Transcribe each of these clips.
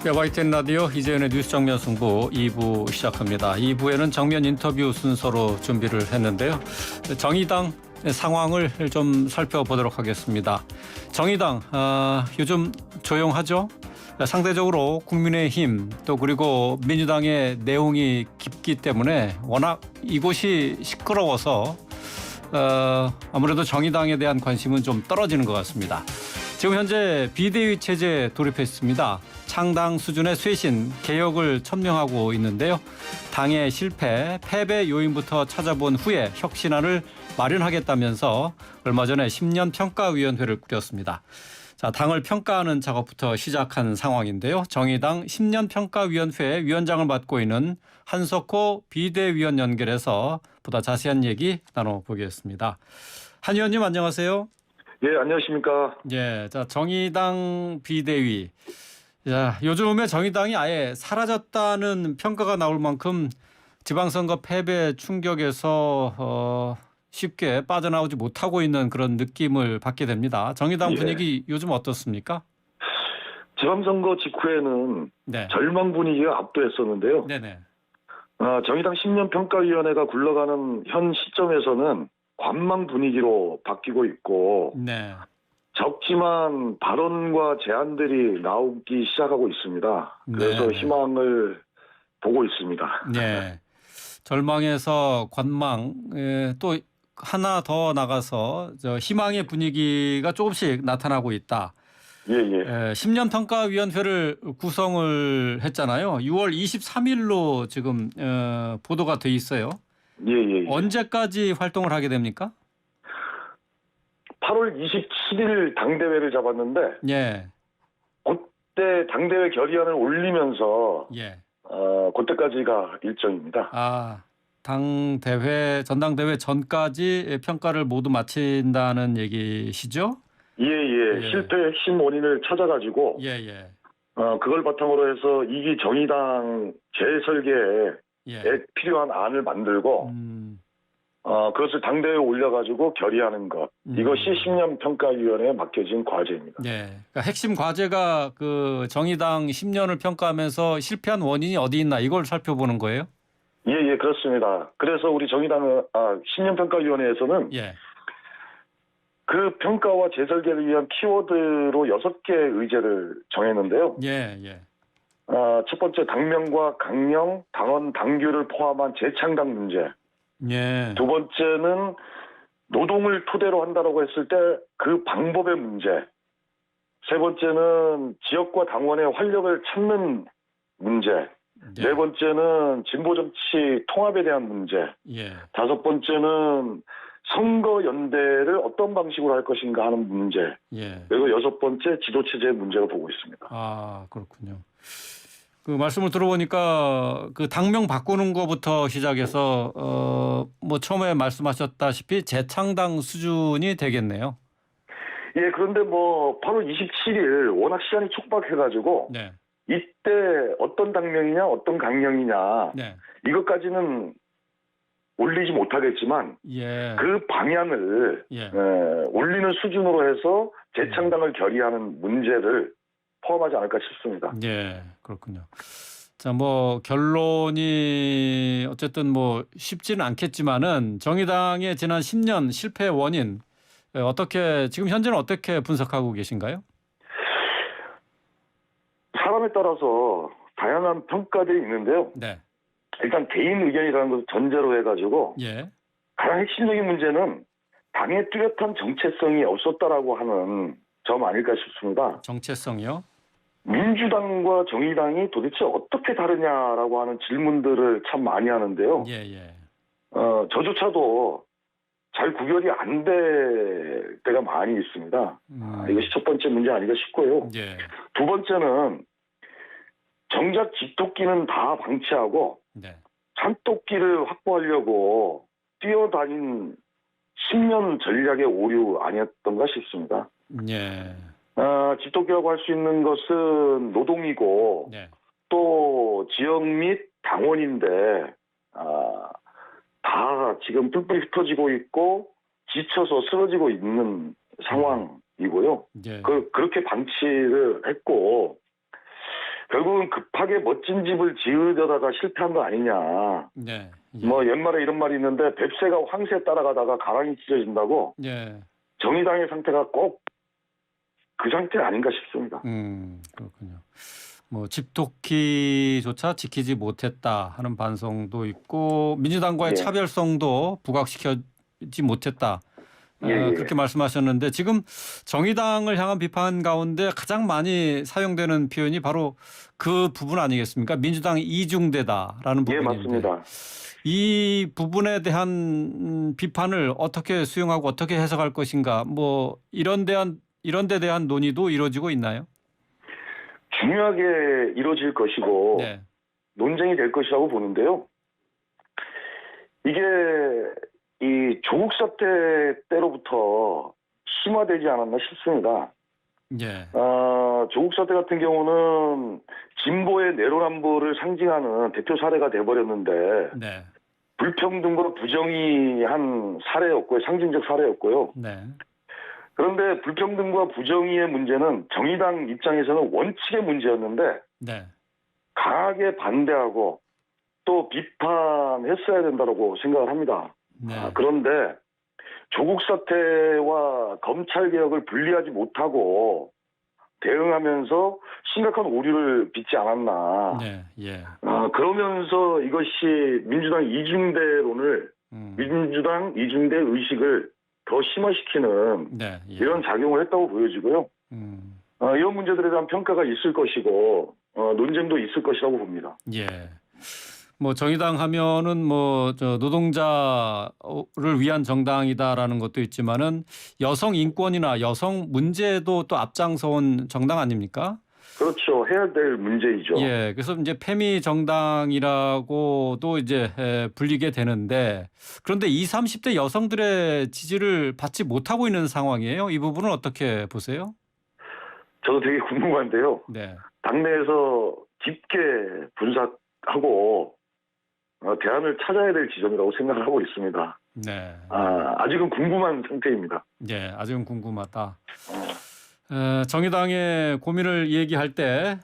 YTN 라디오 이재현의 뉴스 정면 승부 2부 시작합니다. 2부에는 정면 인터뷰 순서로 준비를 했는데요. 정의당 상황을 좀 살펴보도록 하겠습니다. 정의당 요즘 조용하죠? 상대적으로 국민의힘 또 그리고 민주당의 내용이 깊기 때문에 워낙 이곳이 시끄러워서 아무래도 정의당에 대한 관심은 좀 떨어지는 것 같습니다. 지금 현재 비대위 체제에 돌입했습니다. 창당 수준의 쇄신, 개혁을 천명하고 있는데요. 당의 실패, 패배 요인부터 찾아본 후에 혁신안을 마련하겠다면서 얼마 전에 10년 평가위원회를 꾸렸습니다. 자, 당을 평가하는 작업부터 시작한 상황인데요. 정의당 10년 평가위원회 위원장을 맡고 있는 한석호 비대위원 연결해서 보다 자세한 얘기 나눠보겠습니다. 한 의원님 안녕하세요. 예, 안녕하십니까. 예, 자, 정의당 비대위. 자, 요즘에 정의당이 아예 사라졌다는 평가가 나올 만큼 지방선거 패배 충격에서 쉽게 빠져나오지 못하고 있는 그런 느낌을 받게 됩니다. 정의당 분위기 요즘 어떻습니까? 지방선거 직후에는 네. 절망 분위기가 압도했었는데요. 네네. 정의당 10년 평가위원회가 굴러가는 현 시점에서는 관망 분위기로 바뀌고 있고 네. 적지만 발언과 제안들이 나오기 시작하고 있습니다. 그래서 네네. 희망을 보고 있습니다. 네. 절망에서 관망, 또 하나 더 나가서 희망의 분위기가 조금씩 나타나고 있다. 예. 10년 평가위원회를 구성을 했잖아요. 6월 23일로 지금 보도가 돼 있어요. 예. 언제까지 활동을 하게 됩니까? 8월 27일 당대회를 잡았는데 예. 그때 당대회 결의안을 올리면서 예. 그때까지가 일정입니다. 전당대회 전까지 평가를 모두 마친다는 얘기시죠? 예. 실패의 핵심 원인을 찾아가지고 예. 그걸 바탕으로 해서 2기 정의당 재설계에 필요한 안을 만들고 그것을 당대회에 올려가지고 결의하는 것. 이것이 10년 평가위원회에 맡겨진 과제입니다. 네. 그러니까 핵심 과제가 그 정의당 10년을 평가하면서 실패한 원인이 어디 있나 이걸 살펴보는 거예요? 예, 그렇습니다. 그래서 우리 정의당 10년 평가위원회에서는 그 평가와 재설계를 위한 키워드로 6개의 의제를 정했는데요. 예. 첫 번째 당명과 강령, 당원, 당규를 포함한 재창당 문제. 예. 두 번째는 노동을 토대로 한다라고 했을 때 그 방법의 문제. 세 번째는 지역과 당원의 활력을 찾는 문제. 네 번째는 진보 정치 통합에 대한 문제. 다섯 번째는 선거 연대를 어떤 방식으로 할 것인가 하는 문제. 그리고 여섯 번째 지도체제의 문제를 보고 있습니다. 아, 그렇군요. 그 말씀을 들어보니까 그 당명 바꾸는 것부터 시작해서 뭐 처음에 말씀하셨다시피 재창당 수준이 되겠네요. 예, 그런데 8월 27일 워낙 시간이 촉박해가지고 이때 어떤 당명이냐 어떤 강령이냐 이것까지는 올리지 못하겠지만 그 방향을 올리는 수준으로 해서 재창당을 결의하는 문제를 포함하지 않을까 싶습니다. 네, 그렇군요. 자, 결론이 어쨌든 쉽지는 않겠지만은 정의당의 지난 10년 실패 원인 지금 현재는 어떻게 분석하고 계신가요? 사람에 따라서 다양한 평가들이 있는데요. 일단 개인 의견이라는 것을 전제로 해가지고 가장 핵심적인 문제는 당의 뚜렷한 정체성이 없었다라고 하는 점 아닐까 싶습니다. 정체성이요? 민주당과 정의당이 도대체 어떻게 다르냐라고 하는 질문들을 참 많이 하는데요. 저조차도 잘 구별이 안 될 때가 많이 있습니다. 이것이 첫 번째 문제 아닌가 싶고요. 두 번째는 정작 집토끼는 다 방치하고 산토끼를 확보하려고 뛰어다닌 10년 전략의 오류 아니었던가 싶습니다. 집토끼라고 할 수 있는 것은 노동이고 또 지역 및 당원인데 다 지금 뿔뿔이 흩어지고 있고 지쳐서 쓰러지고 있는 상황이고요. 그렇게 방치를 했고 결국은 급하게 멋진 집을 지으려다가 실패한 거 아니냐. 네. 예. 뭐 옛말에 이런 말이 있는데 뱁새가 황새 따라가다가 가랑이 찢어진다고. 예. 정의당의 상태가 꼭 그 상태 아닌가 싶습니다. 그렇군요. 뭐 집토끼조차 지키지 못했다 하는 반성도 있고 민주당과의 예. 차별성도 부각시키지 못했다. 예. 그렇게 말씀하셨는데 지금 정의당을 향한 비판 가운데 가장 많이 사용되는 표현이 바로 그 부분 아니겠습니까? 민주당 이중대다라는 예, 부분인데 맞습니다. 이 부분에 대한 비판을 어떻게 수용하고 어떻게 해석할 것인가? 뭐 이런 데 대한 논의도 이루어지고 있나요? 중요하게 이루어질 것이고 네. 논쟁이 될 것이라고 보는데요. 이게 이 조국 사태 때로부터 심화되지 않았나 싶습니다. 예. 조국 사태 같은 경우는 진보의 내로남불을 상징하는 대표 사례가 돼버렸는데 네. 불평등과 부정의한 사례였고요. 상징적 사례였고요. 네. 그런데 불평등과 부정의의 문제는 정의당 입장에서는 원칙의 문제였는데 네. 강하게 반대하고 또 비판했어야 된다고 생각을 합니다. 네. 그런데 조국 사태와 검찰 개혁을 분리하지 못하고 대응하면서 심각한 오류를 빚지 않았나. 네. 예. 그러면서 이것이 민주당 이중대론을 민주당 이중대 의식을 더 심화시키는 네. 예. 이런 작용을 했다고 보여지고요. 이런 문제들에 대한 평가가 있을 것이고 논쟁도 있을 것이라고 봅니다. 예. 뭐 정의당 하면은 뭐 저 노동자를 위한 정당이다라는 것도 있지만은 여성 인권이나 여성 문제도 또 앞장서온 정당 아닙니까? 그렇죠. 해야 될 문제이죠. 예. 그래서 이제 페미 정당이라고도 이제 불리게 되는데 그런데 20, 30대 여성들의 지지를 받지 못하고 있는 상황이에요. 이 부분은 어떻게 보세요? 저도 되게 궁금한데요. 네. 당내에서 깊게 분석하고 대안을 찾아야 될 지점이라고 생각을 하고 있습니다. 네. 아직은 궁금한 상태입니다. 예, 아직은 궁금하다. 정의당의 고민을 얘기할 때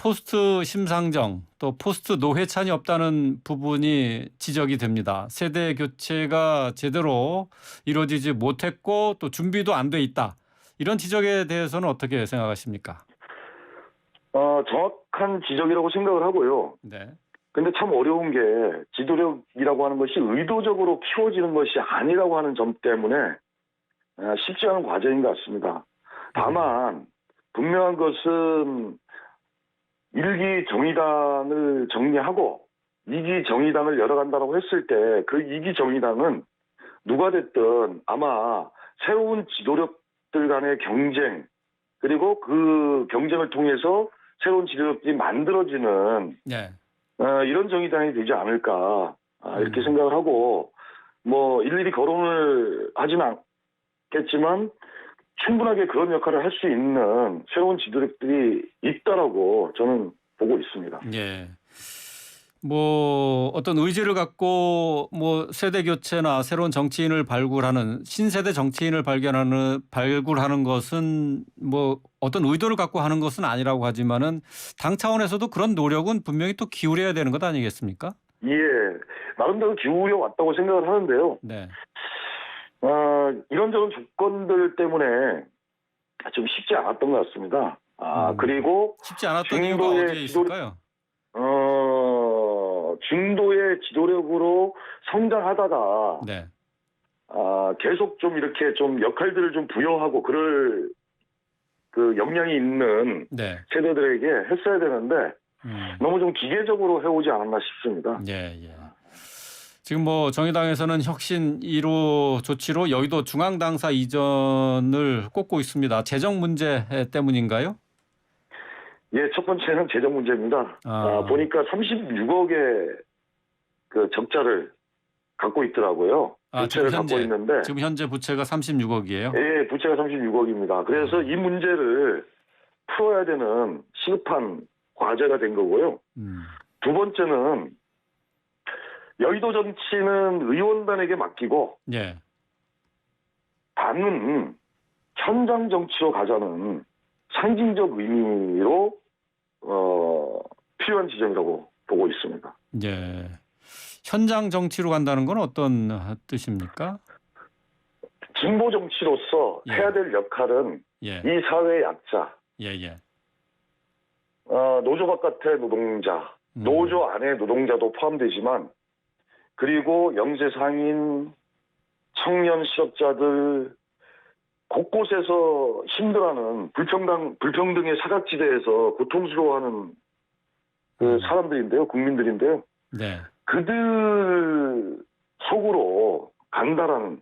포스트 심상정 또 포스트 노회찬이 없다는 부분이 지적이 됩니다. 세대 교체가 제대로 이루어지지 못했고 또 준비도 안 돼 있다. 이런 지적에 대해서는 어떻게 생각하십니까? 정확한 지적이라고 생각을 하고요. 네. 근데 참 어려운 게 지도력이라고 하는 것이 의도적으로 키워지는 것이 아니라고 하는 점 때문에 쉽지 않은 과정인 것 같습니다. 다만 분명한 것은 1기 정의당을 정리하고 2기 정의당을 열어간다고 했을 때 그 2기 정의당은 누가 됐든 아마 새로운 지도력들 간의 경쟁 그리고 그 경쟁을 통해서 새로운 지도력들이 만들어지는 네. 이런 정의당이 되지 않을까 이렇게 생각을 하고 뭐 일일이 거론을 하지는 않겠지만 충분하게 그런 역할을 할 수 있는 새로운 지도력들이 있다라고 저는 보고 있습니다. 예. 뭐 어떤 의지를 갖고 뭐 세대 교체나 새로운 정치인을 발굴하는 신세대 정치인을 발굴하는 것은 뭐 어떤 의도를 갖고 하는 것은 아니라고 하지만은 당 차원에서도 그런 노력은 분명히 또 기울여야 되는 것 아니겠습니까? 예, 나름대로 기울여 왔다고 생각을 하는데요. 네. 이런저런 조건들 때문에 좀 쉽지 않았던 것 같습니다. 그리고 쉽지 않았던 이유가 어디에 있을까요? 중도의 지도력으로 성장하다가 네. 계속 좀 이렇게 좀 역할들을 좀 부여하고 그럴 그 역량이 있는 네. 세대들에게 했어야 되는데 너무 좀 기계적으로 해오지 않았나 싶습니다. 예, 예. 지금 뭐 정의당에서는 혁신 1호 조치로 여의도 중앙당사 이전을 꼽고 있습니다. 재정 문제 때문인가요? 예, 첫 번째는 재정 문제입니다. 보니까 36억의 그 적자를 갖고 있더라고요. 부채를 갖고 있는데 지금 현재 부채가 36억이에요. 예, 부채가 36억입니다. 그래서 이 문제를 풀어야 되는 시급한 과제가 된 거고요. 두 번째는 여의도 정치는 의원단에게 맡기고 예. 당은 현장 정치로 가자는 상징적 의미로 필요한 지점이라고 보고 있습니다. 예. 현장 정치로 간다는 건 어떤 뜻입니까? 진보 정치로서 예. 해야 될 역할은 예. 이 사회의 약자, 예. 노조 바깥의 노동자, 노조 안의 노동자도 포함되지만 그리고 영세 상인, 청년 실업자들 곳곳에서 힘들어하는 불평등의 사각지대에서 고통스러워하는 그 사람들인데요, 국민들인데요. 네. 그들 속으로 간다라는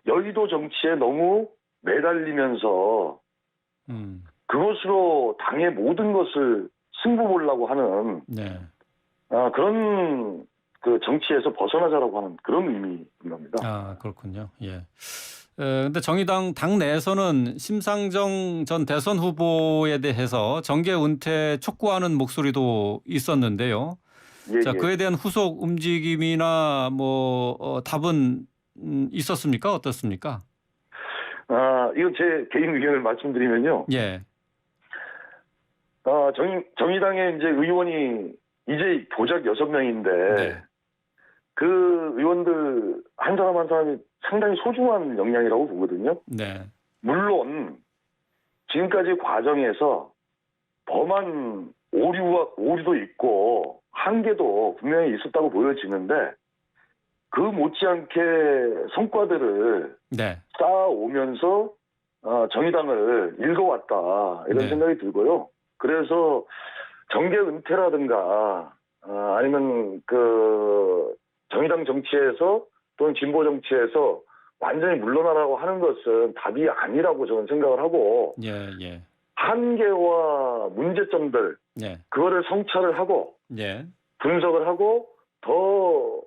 여의도 정치에 너무 매달리면서 그것으로 당의 모든 것을 승부 보려고 하는 네. 그런 그 정치에서 벗어나자라고 하는 그런 의미인 겁니다. 아, 그렇군요. 예. 근데 정의당 당 내에서는 심상정 전 대선 후보에 대해서 정계 은퇴 촉구하는 목소리도 있었는데요. 예, 자, 예. 그에 대한 후속 움직임이나 답은 있었습니까? 어떻습니까? 이건 제 개인 의견을 말씀드리면요. 예. 정의당의 이제 의원이 이제 고작 6명인데 네. 그 의원들 한 사람 한 사람이 상당히 소중한 역량이라고 보거든요. 네. 물론 지금까지 과정에서 범한 오류도 있고 한계도 분명히 있었다고 보여지는데 그 못지않게 성과들을 네. 쌓아오면서 정의당을 읽어왔다 이런 네. 생각이 들고요. 그래서 정계 은퇴라든가 아니면 그 정의당 정치에서 또는 진보 정치에서 완전히 물러나라고 하는 것은 답이 아니라고 저는 생각을 하고 예. 한계와 문제점들 예. 그거를 성찰을 하고 예. 분석을 하고 더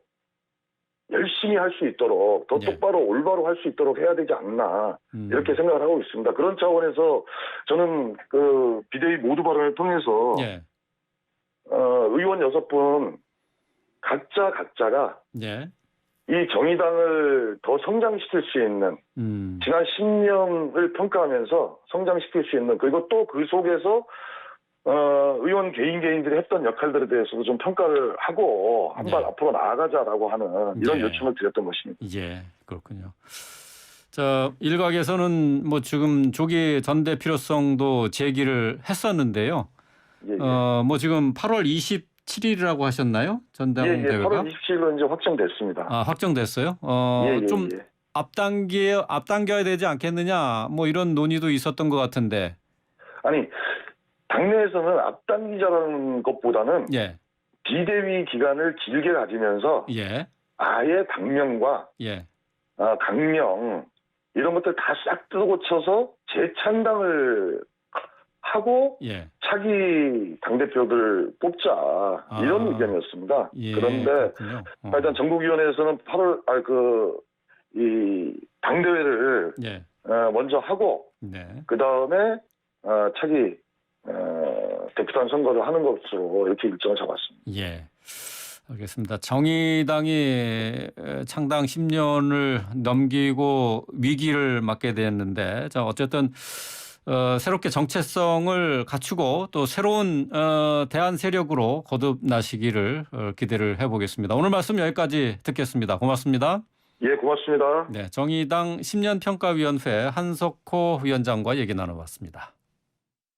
열심히 할 수 있도록 더 예. 똑바로 올바로 할 수 있도록 해야 되지 않나 이렇게 생각을 하고 있습니다. 그런 차원에서 저는 그 비대위 모두 발언을 통해서 예. 의원 6분 각자가 예. 이 정의당을 더 성장시킬 수 있는 지난 10년을 평가하면서 성장시킬 수 있는 그리고 또 그 속에서 의원 개인들이 했던 역할들에 대해서도 좀 평가를 하고 한 발 네. 앞으로 나아가자라고 하는 이런 네. 요청을 드렸던 것입니다. 예, 그렇군요. 자, 일각에서는 지금 조기 전대 필요성도 제기를 했었는데요. 예. 지금 8월 27일이라고 하셨나요? 전당대회가? 8월 27일로 이제 확정됐습니다. 아, 확정됐어요? 좀 예. 앞당겨야 되지 않겠느냐, 이런 논의도 있었던 것 같은데. 아니, 당내에서는 앞당기자라는 것보다는 예. 비대위 기간을 길게 가지면서 예. 아예 당명과 예. 강령 이런 것들 다 싹 뜯어고쳐서 재창당을 하고 예. 차기 당대표들 뽑자 이런 의견이었습니다. 예, 그런데 그렇군요. 일단 전국위원회에서는 8월 이 당대회를 예. 먼저 하고 네. 그 다음에 차기 대표단 선거를 하는 것으로 이렇게 일정을 잡았습니다. 예. 알겠습니다. 정의당이 창당 10년을 넘기고 위기를 맞게 됐는데, 자, 어쨌든 새롭게 정체성을 갖추고 또 새로운 대안 세력으로 거듭나시기를 기대를 해보겠습니다. 오늘 말씀 여기까지 듣겠습니다. 고맙습니다. 예, 고맙습니다. 네, 정의당 10년 평가위원회 한석호 위원장과 얘기 나눠봤습니다.